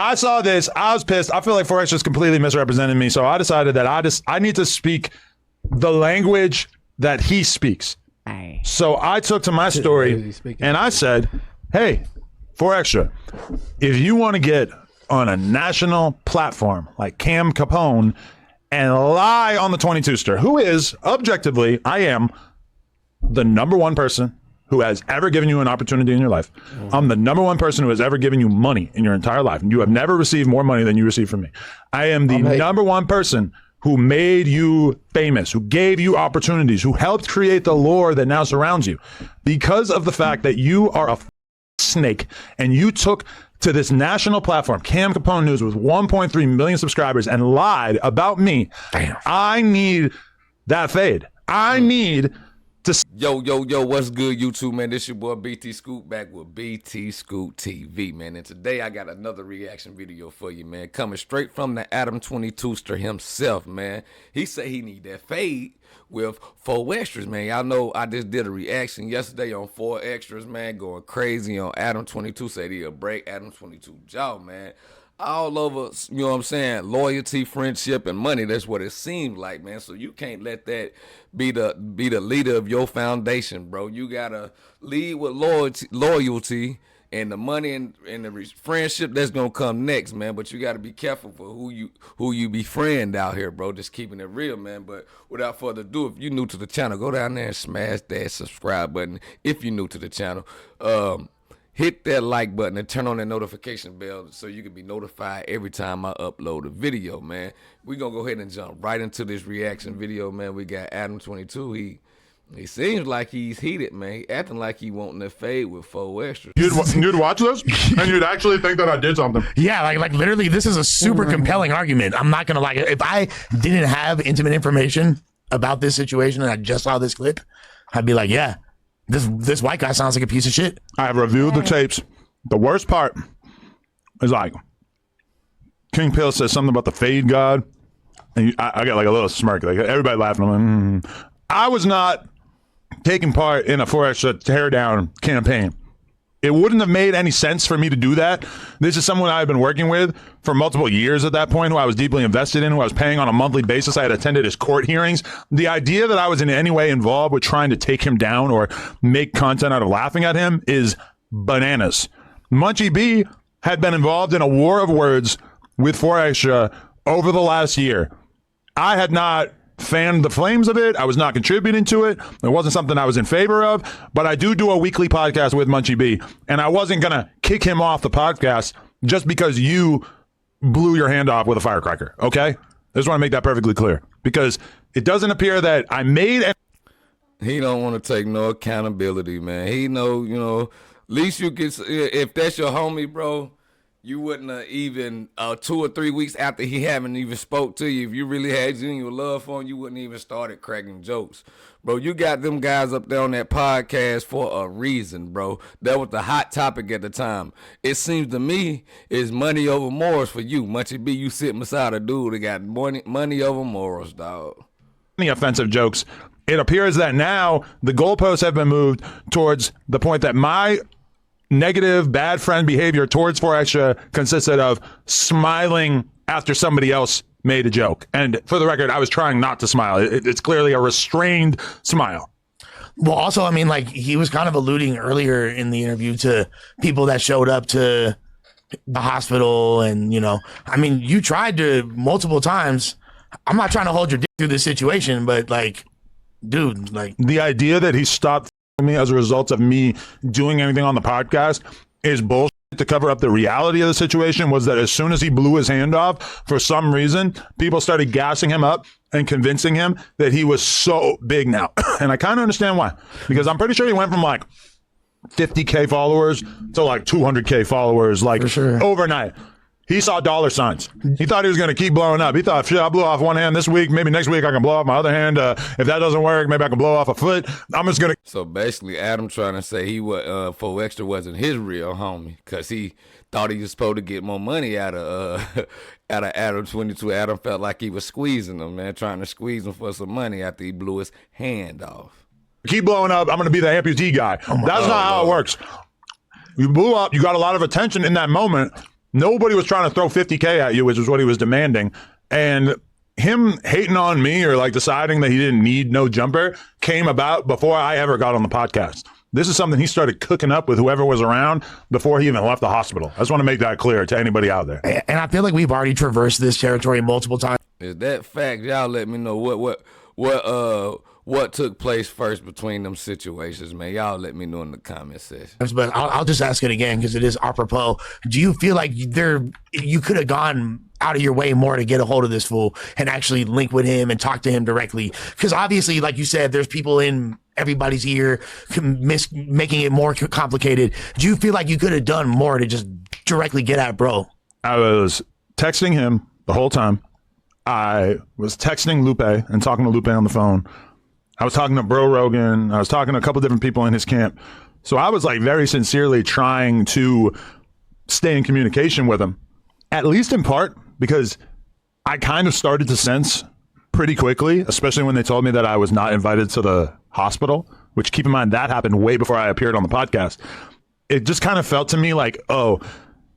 I saw this. I was pissed. I feel like Forex just completely misrepresented me. So I decided that I need to speak the language that he speaks. So I took to my story and I said, hey, Forex, if you want to get on a national platform like Cam Capone and lie on the 22ster, who is objectively, I am the number one person who has ever given you an opportunity in your life. I'm the number one person who has ever given you money in your entire life. You have never received more money than you received from me. I am the number one person who made you famous, who gave you opportunities, who helped create the lore that now surrounds you. Because of the fact that you are a snake and you took to this national platform, Cam Capone News, with 1.3 million subscribers and lied about me. Damn. I need that fade. I need to... Yo, what's good, YouTube, man? This your boy BT Scoop back with BT Scoop TV, man. And today I got another reaction video for you, man. Coming straight from the Adam22ster himself, man. He say he need that fade with 4 extras, man. Y'all know I just did a reaction yesterday on 4 extras, man. Going crazy on Adam22. Said he'll break Adam22 jaw, man. All over, you know what I'm saying, loyalty, friendship, and money. That's what it seems like, man. So you can't let that be the leader of your foundation, bro. You gotta lead with loyalty and the money and the friendship that's gonna come next, man. But you gotta be careful for who you befriend out here, bro. Just keeping it real, man. But without further ado, if you're new to the channel, go down there and smash that subscribe button. If you're new to the channel, hit that like button and turn on that notification bell so you can be notified every time I upload a video, man. We're going to go ahead and jump right into this reaction video, man. We got Adam22. He seems like he's heated, man. He acting like he wanting to fade with 4 extras. You'd watch this and you'd actually think that I did something. Yeah, like literally, this is a super compelling argument. I'm not going to lie. If I didn't have intimate information about this situation and I just saw this clip, I'd be like, yeah. This white guy sounds like a piece of shit. I have reviewed the tapes. The worst part is like King Pill says something about the fade god, and I got like a little smirk. Like everybody laughing. I'm like, I was not taking part in a 4X tear down campaign. It wouldn't have made any sense for me to do that. This is someone I've been working with for multiple years at that point, who I was deeply invested in, who I was paying on a monthly basis. I had attended his court hearings. The idea that I was in any way involved with trying to take him down or make content out of laughing at him is bananas. Munchie B had been involved in a war of words with 4Extra over the last year. I had not fanned the flames of it. I was not contributing to it. It wasn't something I was in favor of, but I do a weekly podcast with Munchie B, and I wasn't going to kick him off the podcast just because you blew your hand off with a firecracker, okay? I just want to make that perfectly clear, because it doesn't appear that I made... He don't want to take no accountability, man. He know, you know, at least you can, if that's your homie, bro, you wouldn't have even 2 or 3 weeks after he haven't even spoke to you. If you really had genuine love for him, you wouldn't even started cracking jokes. Bro, you got them guys up there on that podcast for a reason, bro. That was the hot topic at the time. It seems to me it's money over morals for you. Munchie B, you sitting beside a dude that got money over morals, dog. Any offensive jokes. It appears that now the goalposts have been moved towards the point that my negative, bad friend behavior towards 4Extra consisted of smiling after somebody else made a joke. And for the record, I was trying not to smile. It's clearly a restrained smile. Well, also, I mean, like, he was kind of alluding earlier in the interview to people that showed up to the hospital. And, you know, I mean, you tried to multiple times. I'm not trying to hold your dick through this situation, but, like, dude, like, the idea that he stopped me as a result of me doing anything on the podcast is bullshit. To cover up the reality of the situation was that as soon as he blew his hand off, for some reason, people started gassing him up and convincing him that he was so big now. And I kind of understand why, because I'm pretty sure he went from like 50K followers to like 200K followers, like overnight. He saw dollar signs. He thought he was going to keep blowing up. He thought, shit, I blew off one hand this week. Maybe next week I can blow off my other hand. If that doesn't work, maybe I can blow off a foot. I'm just going to... So basically, Adam trying to say he was 4Extra wasn't his real homie because he thought he was supposed to get more money out of Adam22. Adam felt like he was squeezing him, man, trying to squeeze him for some money after he blew his hand off. Keep blowing up. I'm going to be the amputee guy. That's not how it works. You blew up. You got a lot of attention in that moment. Nobody was trying to throw 50K at you, which was what he was demanding. And him hating on me or like deciding that he didn't need No Jumper came about before I ever got on the podcast. This is something he started cooking up with whoever was around before he even left the hospital. I just want to make that clear to anybody out there. And I feel like we've already traversed this territory multiple times. Is that fact? Y'all let me know what took place first between them situations, man. Y'all let me know in the comment section. But I'll just ask it again because it is apropos. Do you feel like you could have gone out of your way more to get a hold of this fool and actually link with him and talk to him directly? Because obviously, like you said, there's people in everybody's ear making it more complicated. Do you feel like you could have done more to just directly get at bro? I was texting him the whole time. I was texting Lupe and talking to Lupe on the phone. I was talking to Bro Rogan. I was talking to a couple different people in his camp. So I was like very sincerely trying to stay in communication with him, at least in part because I kind of started to sense pretty quickly, especially when they told me that I was not invited to the hospital, which keep in mind that happened way before I appeared on the podcast. It just kind of felt to me like, oh,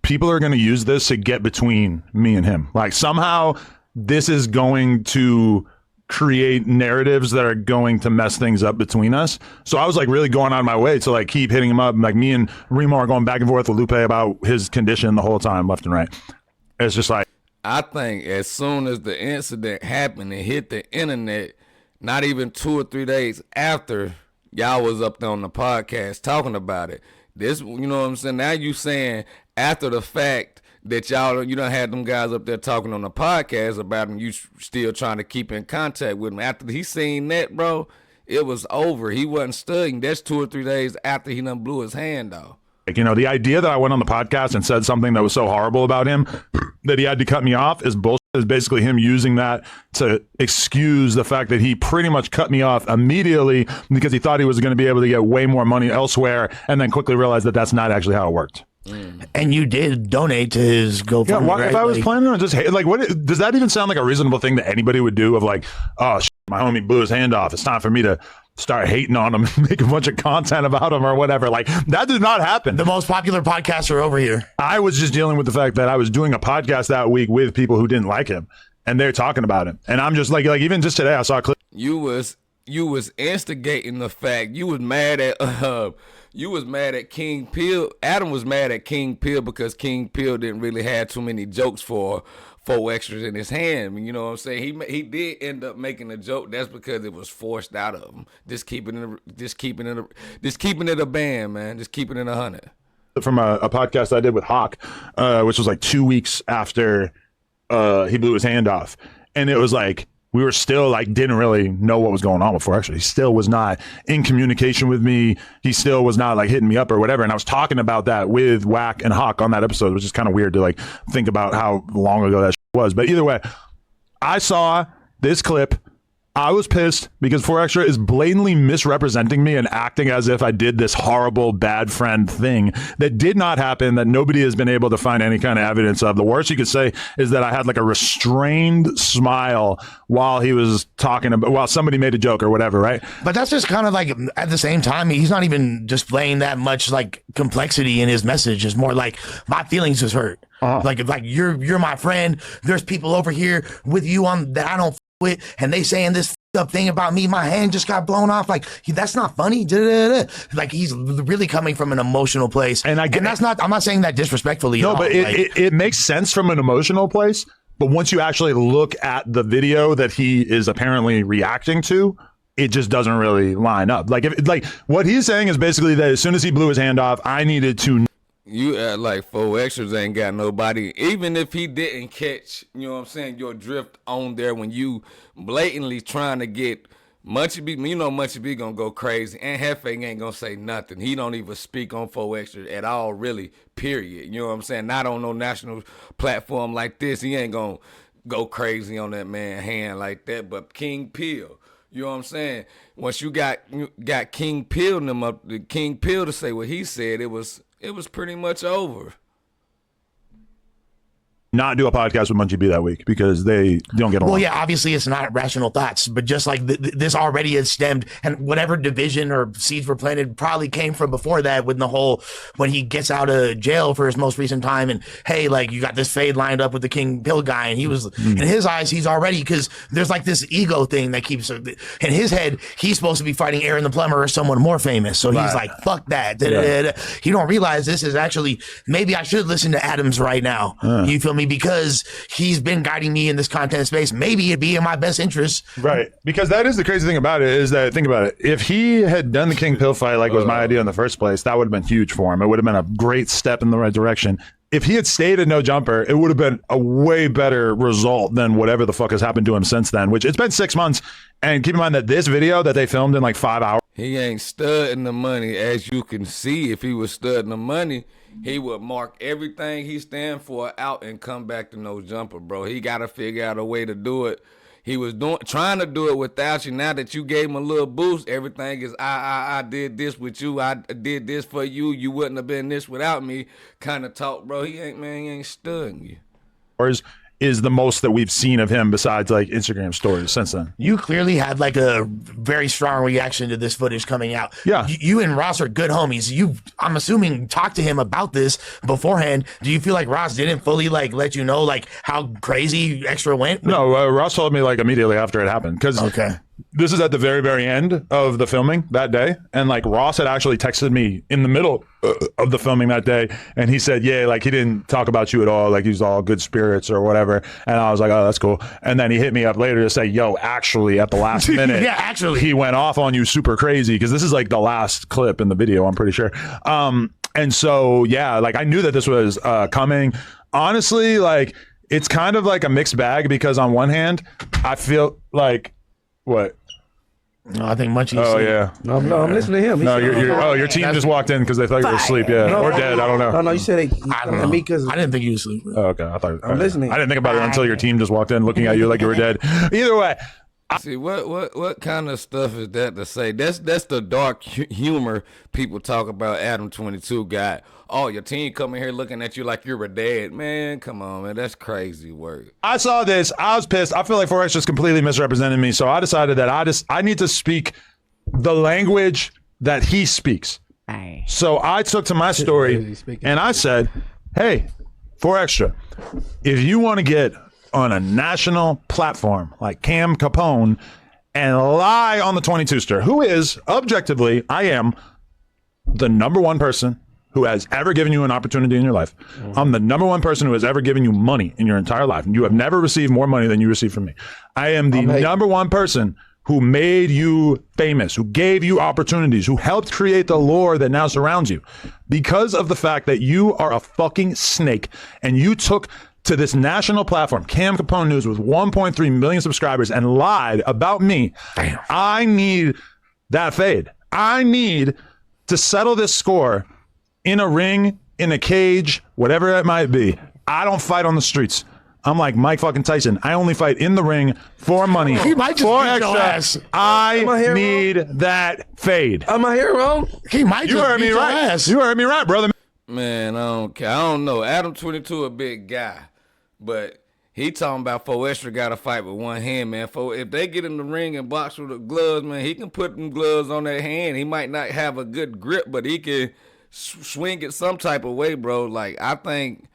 people are going to use this to get between me and him. Like somehow this is going to create narratives that are going to mess things up between us. So I was like really going out of my way to like keep hitting him up. Like me and Remo are going back and forth with Lupe about his condition the whole time, left and right. It's just like, I think as soon as the incident happened and hit the internet, not even 2 or 3 days after y'all was up there on the podcast talking about it, this, you know what I'm saying? Now you saying after the fact that you done had them guys up there talking on the podcast about him, you still trying to keep in contact with him. After he seen that, bro, it was over. He wasn't studying. That's 2 or 3 days after he done blew his hand off. Like, you know, the idea that I went on the podcast and said something that was so horrible about him that he had to cut me off is bullshit. Is basically him using that to excuse the fact that he pretty much cut me off immediately because he thought he was going to be able to get way more money elsewhere and then quickly realized that that's not actually how it worked. And you did donate to his GoFundMe. Yeah, right? if I was planning on just like, what does that even sound like a reasonable thing that anybody would do? Of like, oh, my homie blew his hand off. It's time for me to start hating on him and make a bunch of content about him or whatever. Like that did not happen. The most popular podcaster over here. I was just dealing with the fact that I was doing a podcast that week with people who didn't like him, and they're talking about him. And I'm just like even just today, I saw a clip. You was instigating the fact. You was mad at King Peel. Adam was mad at King Peel because King Peel didn't really have too many jokes for 4 extras in his hand. You know what I'm saying? He did end up making a joke. That's because it was forced out of him. Just keeping it a band, man. Just keeping it 100. From a podcast I did with Hawk, which was like 2 weeks after he blew his hand off, and it was like we were still like didn't really know what was going on with 4 extras. He still was not in communication with me. He still was not like hitting me up or whatever. And I was talking about that with Wack and Hawk on that episode, which is kind of weird to like think about how long ago that was. But either way, I saw this clip. I was pissed because 4 Extra is blatantly misrepresenting me and acting as if I did this horrible bad friend thing that did not happen, that nobody has been able to find any kind of evidence of. The worst you could say is that I had like a restrained smile while he was talking about, while somebody made a joke or whatever, right? But that's just kind of like, at the same time, he's not even displaying that much like complexity in his message. It's more like my feelings was hurt. Like you're my friend. There's people over here with you on that I don't with, and they saying this up thing about me. My hand just got blown off. Like that's not funny. Like he's really coming from an emotional place, and that's not. I'm not saying that disrespectfully. No, but it makes sense from an emotional place. But once you actually look at the video that he is apparently reacting to, it just doesn't really line up. Like what he's saying is basically that as soon as he blew his hand off, I needed to. You act like 4 Extras ain't got nobody. Even if he didn't catch, you know what I'm saying, your drift on there when you blatantly trying to get Munchie B, you know Munchie B gonna go crazy, and Hefe ain't gonna say nothing. He don't even speak on 4 Extras at all, really, period. You know what I'm saying? Not on no national platform like this. He ain't gonna go crazy on that man hand like that. But King Peel, you know what I'm saying? Once you got King Peel and them up, King Peel to say what he said, it was pretty much over. not do a podcast with Munchie B that week because they don't get along. Well, yeah, obviously it's not rational thoughts, but just like this already has stemmed, and whatever division or seeds were planted probably came from before that with the whole, when he gets out of jail for his most recent time and, hey, like you got this fade lined up with the King Pill guy. And he was, in his eyes, he's already, because there's like this ego thing that keeps, in his head, he's supposed to be fighting Aaron the Plumber or someone more famous. So he's like, fuck that. He don't realize this is actually, maybe I should listen to Adams right now. You feel me? Because he's been guiding me in this content space. Maybe it'd be in my best interest. Right. Because that is the crazy thing about it, is that, think about it, if he had done the King Pill fight like it was my idea in the first place, that would have been huge for him. It would have been a great step in the right direction. If he had stayed at No Jumper, it would have been a way better result than whatever the fuck has happened to him since then, which it's been 6 months. And keep in mind that this video that they filmed in like 5 hours. He ain't studying the money, as you can see. If he was studying the money, he would mark everything he stand for out and come back to No Jumper, bro. He got to figure out a way to do it. He was trying to do it without you. Now that you gave him a little boost, everything is, I did this with you. I did this for you. You wouldn't have been this without me kind of talk, bro. He ain't studying you. Is the most that we've seen of him besides like Instagram stories since then. You clearly had like a very strong reaction to this footage coming out. Yeah. You and Ross are good homies. I'm assuming, talked to him about this beforehand. Do you feel like Ross didn't fully like let you know like how crazy Extra went? No, Ross told me like immediately after it happened. Because this is at the very, very end of the filming that day. And like Ross had actually texted me in the middle of the filming that day. And he said, yeah, like he didn't talk about you at all. Like he's all good spirits or whatever. And I was like, oh, that's cool. And then he hit me up later to say, yo, actually at the last minute, he went off on you super crazy. Because this is like the last clip in the video, I'm pretty sure. And so, yeah, like I knew that this was coming. Honestly, like it's kind of like a mixed bag because on one hand, I feel like, what? No, I think Munchie. Oh yeah. No, I'm listening to him. No, your team just walked in because they thought you were asleep. Yeah, or dead. I don't know. No, you said I don't know. me because I didn't think you were asleep. Oh, okay. I thought I'm listening. I didn't think about it until your team just walked in, looking at you like you were dead. Either way. See, what kind of stuff is that to say? That's the dark humor people talk about. Adam22 got. Oh, your team coming here looking at you like you're a dad. Man, come on, man. That's crazy work. I saw this. I was pissed. I feel like Forex just completely misrepresented me. So I decided that I need to speak the language that he speaks. So I took to my story and I said, hey, 4Extra, if you want to get on a national platform like Cam Capone and lie on the 22ster, who is objectively, I am the #1 person who has ever given you an opportunity in your life. I'm the #1 person who has ever given you money in your entire life. And you have never received more money than you received from me. I am the #1 person who made you famous, who gave you opportunities, who helped create the lore that now surrounds you. Because of the fact that you are a fucking snake and you took to this national platform, Cam Capone News, with 1.3 million subscribers and lied about me. Damn. I need that fade. I need to settle this score in a ring, in a cage, whatever it might be. I don't fight on the streets. I'm like Mike fucking Tyson. I only fight in the ring for money. He might just for beat your extra. ass. I need that fade. Am I here wrong? He might You just heard beat me your right. ass. You heard me right, brother. Man, I don't care. I don't know. Adam22 a big guy, but he talking about 4Extra got to fight with one hand, man. If they get in the ring and box with the gloves, man, he can put them gloves on that hand. He might not have a good grip, but he can swing it some type of way, bro. Like, I think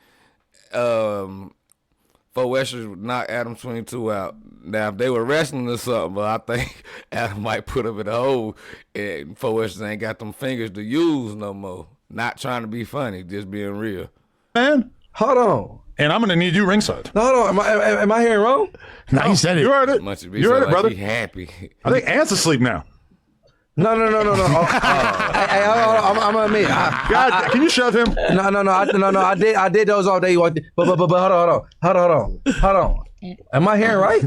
4Extra would knock Adam22 out. Now, if they were wrestling or something, but I think Adam might put him in a hole, and 4Extra ain't got them fingers to use no more. Not trying to be funny, just being real. Man, hold on. And I'm gonna need you ringside. No, hold on. Am I hearing wrong? No, he said it. You heard it. You heard it, like brother. He happy. I think Ant's asleep now. No. Hey, I'm gonna admit. God, can you shove him? No. I did those all day. But hold on. Am I hearing right?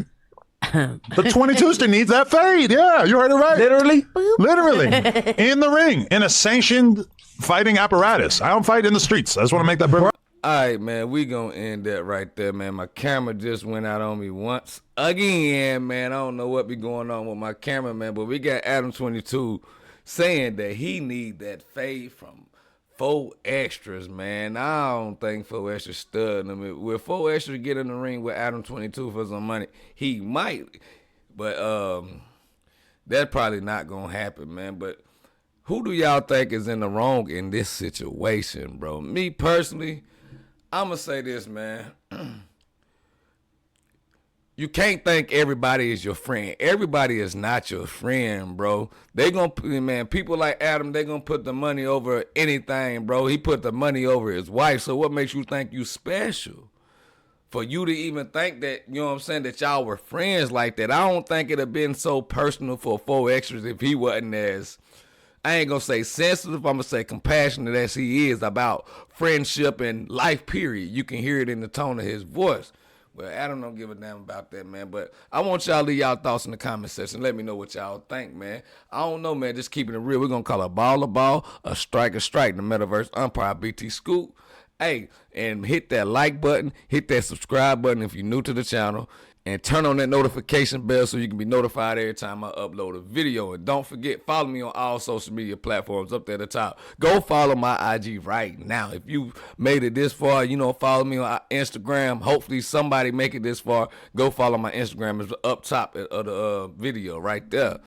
The 22ster needs that fade. Yeah, you heard it right. Literally. In the ring, in a sanctioned fighting apparatus. I don't fight in the streets. I just want to make that big. All right, man, we gonna end that right there, man. My camera just went out on me once again, man. I don't know what be going on with my camera, man, but we got Adam22 saying that he need that fade from 4 extras, man. I don't think 4 extras stud. I mean, will 4 extras get in the ring with Adam22 for some money? He might, but that's probably not gonna happen, man. But who do y'all think is in the wrong in this situation, bro? Me personally, I'ma say this, man. You can't think everybody is your friend. Everybody is not your friend, bro. They gonna, man, people like Adam, they gonna put the money over anything, bro. He put the money over his wife. So what makes you think you special? For you to even think that, you know what I'm saying, that y'all were friends like that. I don't think it'd have been so personal for 4 extras if he wasn't as, I ain't gonna say sensitive, I'm gonna say compassionate as he is about friendship and life, period. You can hear it in the tone of his voice. Well, Adam don't give a damn about that, man. But I want y'all to leave y'all thoughts in the comment section. Let me know what y'all think, man. I don't know, man. Just keeping it real. We're going to call a ball, a strike. In the metaverse umpire, BT Scoop. Hey, and hit that like button. Hit that subscribe button if you're new to the channel. And turn on that notification bell so you can be notified every time I upload a video. And don't forget, follow me on all social media platforms up there at the top. Go follow my IG right now. If you made it this far, you know, follow me on Instagram. Hopefully somebody make it this far. Go follow my Instagram. It's up top of the video right there.